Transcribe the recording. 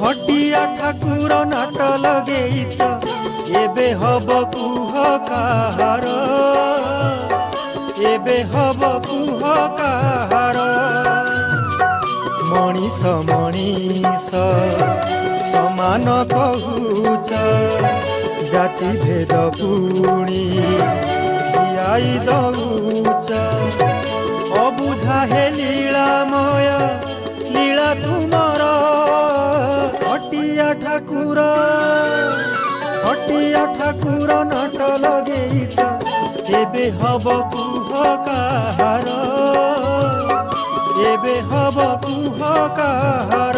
हटिया ठाकुर नाट लगेइछ एबे हब कुह काहार एबे हब कुह काहार मणिष मणिष समान कहूच जाति भेद पुणी दियाई दउच अबुझा हे लीलामय लीला तुमर हटिया ठाकुर नाट लगेइछ एबे हब कुह काहार एबे हब कुह काहार।